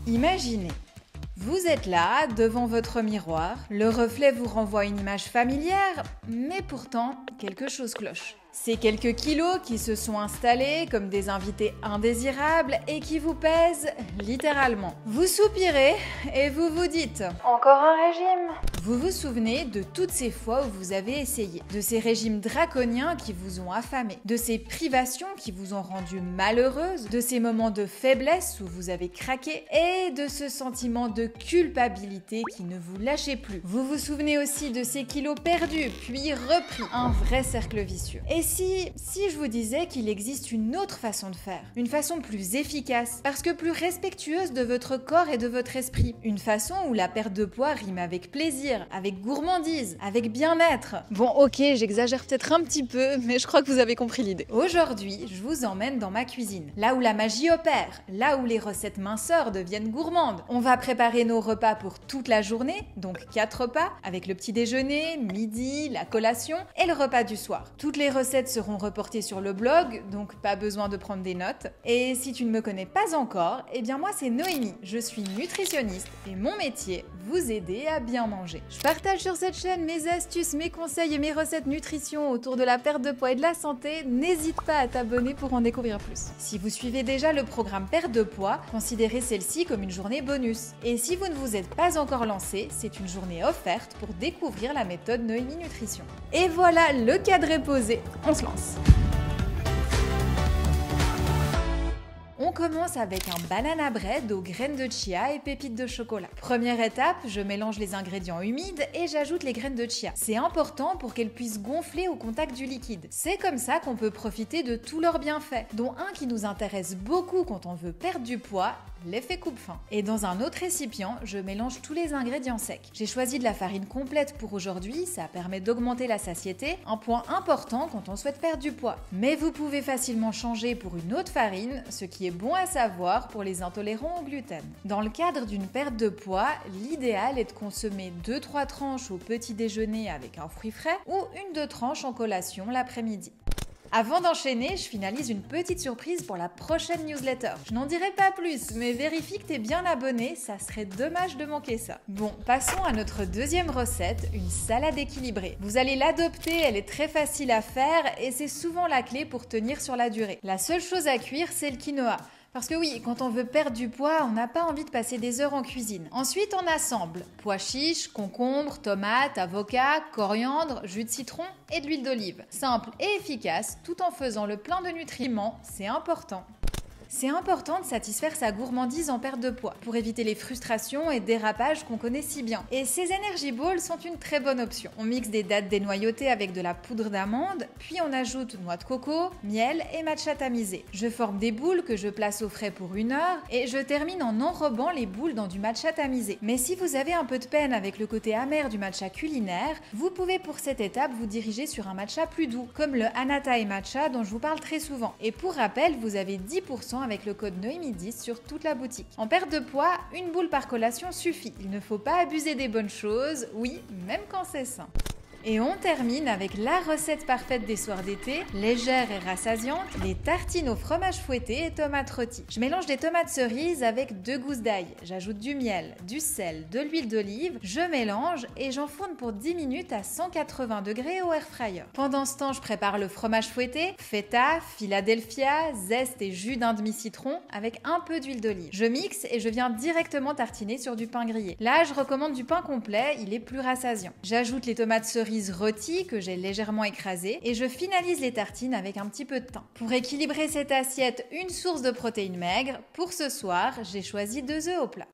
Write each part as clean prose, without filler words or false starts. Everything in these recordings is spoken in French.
Imaginez, vous êtes là, devant votre miroir, le reflet vous renvoie une image familière, mais pourtant, quelque chose cloche. C'est quelques kilos qui se sont installés comme des invités indésirables et qui vous pèsent littéralement. Vous soupirez et vous vous dites « Encore un régime ?» Vous vous souvenez de toutes ces fois où vous avez essayé, de ces régimes draconiens qui vous ont affamé, de ces privations qui vous ont rendu malheureuse, de ces moments de faiblesse où vous avez craqué et de ce sentiment de culpabilité qui ne vous lâchez plus. Vous vous souvenez aussi de ces kilos perdus puis repris, un vrai cercle vicieux. Et si je vous disais qu'il existe une autre façon de faire, une façon plus efficace, parce que plus respectueuse de votre corps et de votre esprit, une façon où la perte de poids rime avec plaisir, avec gourmandise, avec bien-être. Bon, ok, j'exagère peut-être un petit peu, mais je crois que vous avez compris l'idée. Aujourd'hui, je vous emmène dans ma cuisine, là où la magie opère, là où les recettes minceurs deviennent gourmandes. On va préparer nos repas pour toute la journée, donc 4 repas, avec le petit déjeuner, midi, la collation et le repas du soir. Toutes les recettes seront reportées sur le blog, donc pas besoin de prendre des notes. Et si tu ne me connais pas encore, eh bien moi c'est Noémie, je suis nutritionniste et mon métier, vous aider à bien manger. Je partage sur cette chaîne mes astuces, mes conseils et mes recettes nutrition autour de la perte de poids et de la santé, n'hésite pas à t'abonner pour en découvrir plus. Si vous suivez déjà le programme perte de poids, considérez celle-ci comme une journée bonus. Et si vous ne vous êtes pas encore lancé, c'est une journée offerte pour découvrir la méthode Noémie Nutrition. Et voilà, le cadre est posé, on se lance. On commence avec un banana bread aux graines de chia et pépites de chocolat. Première étape, je mélange les ingrédients humides et j'ajoute les graines de chia. C'est important pour qu'elles puissent gonfler au contact du liquide. C'est comme ça qu'on peut profiter de tous leurs bienfaits, dont un qui nous intéresse beaucoup quand on veut perdre du poids, l'effet coupe-faim. Et dans un autre récipient, je mélange tous les ingrédients secs. J'ai choisi de la farine complète pour aujourd'hui, ça permet d'augmenter la satiété, un point important quand on souhaite perdre du poids. Mais vous pouvez facilement changer pour une autre farine, ce qui est bon à savoir pour les intolérants au gluten. Dans le cadre d'une perte de poids, l'idéal est de consommer 2-3 tranches au petit déjeuner avec un fruit frais ou 1-2 tranches en collation l'après-midi. Avant d'enchaîner, je finalise une petite surprise pour la prochaine newsletter. Je n'en dirai pas plus, mais vérifie que t'es bien abonné, ça serait dommage de manquer ça. Bon, passons à notre deuxième recette, une salade équilibrée. Vous allez l'adopter, elle est très facile à faire et c'est souvent la clé pour tenir sur la durée. La seule chose à cuire, c'est le quinoa. Parce que oui, quand on veut perdre du poids, on n'a pas envie de passer des heures en cuisine. Ensuite, on assemble pois chiches, concombres, tomates, avocats, coriandre, jus de citron et de l'huile d'olive. Simple et efficace, tout en faisant le plein de nutriments, c'est important. C'est important de satisfaire sa gourmandise en perte de poids pour éviter les frustrations et dérapages qu'on connaît si bien. Et ces Energy Balls sont une très bonne option. On mixe des dattes dénoyautées avec de la poudre d'amande, puis on ajoute noix de coco, miel et matcha tamisé. Je forme des boules que je place au frais pour 1 heure et je termine en enrobant les boules dans du matcha tamisé. Mais si vous avez un peu de peine avec le côté amer du matcha culinaire, vous pouvez pour cette étape vous diriger sur un matcha plus doux, comme le Anatai Matcha dont je vous parle très souvent. Et pour rappel, vous avez 10% avec le code Noémie10 sur toute la boutique. En perte de poids, 1 boule par collation suffit. Il ne faut pas abuser des bonnes choses, oui, même quand c'est sain. Et on termine avec la recette parfaite des soirs d'été, légère et rassasiante, les tartines au fromage fouetté et tomates rôties. Je mélange des tomates cerises avec 2 gousses d'ail, j'ajoute du miel, du sel, de l'huile d'olive, je mélange et j'enfourne pour 10 minutes à 180 degrés au air fryer. Pendant ce temps, je prépare le fromage fouetté, feta, Philadelphia, zeste et jus d'un demi-citron avec un peu d'huile d'olive. Je mixe et je viens directement tartiner sur du pain grillé. Là, je recommande du pain complet, il est plus rassasiant. J'ajoute les tomates cerises rôties que j'ai légèrement écrasées et je finalise les tartines avec un petit peu de thym. Pour équilibrer cette assiette, une source de protéines maigres. Pour ce soir, j'ai choisi 2 œufs au plat.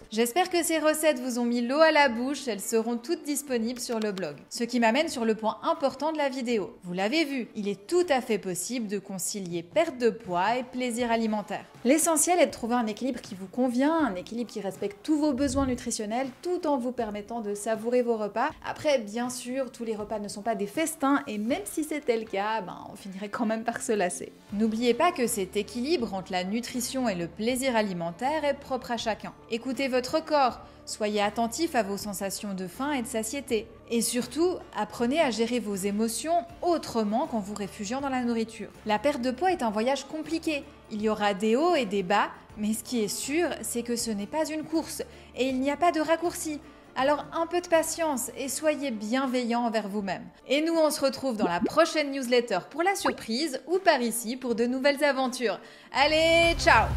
J'espère que ces recettes vous ont mis l'eau à la bouche, elles seront toutes disponibles sur le blog. Ce qui m'amène sur le point important de la vidéo. Vous l'avez vu, il est tout à fait possible de concilier perte de poids et plaisir alimentaire. L'essentiel est de trouver un équilibre qui vous convient, un équilibre qui respecte tous vos besoins nutritionnels tout en vous permettant de savourer vos repas. Après, bien sûr, tous les repas ne sont pas des festins et même si c'était le cas, on finirait quand même par se lasser. N'oubliez pas que cet équilibre entre la nutrition et le plaisir alimentaire est propre à chacun. Écoutez votre corps, soyez attentif à vos sensations de faim et de satiété. Et surtout, apprenez à gérer vos émotions autrement qu'en vous réfugiant dans la nourriture. La perte de poids est un voyage compliqué. Il y aura des hauts et des bas, Mais ce qui est sûr, c'est que ce n'est pas une course et il n'y a pas de raccourci. Alors un peu de patience et soyez bienveillants envers vous-même. Et nous on se retrouve dans la prochaine newsletter pour la surprise ou par ici pour de nouvelles aventures. Allez, ciao!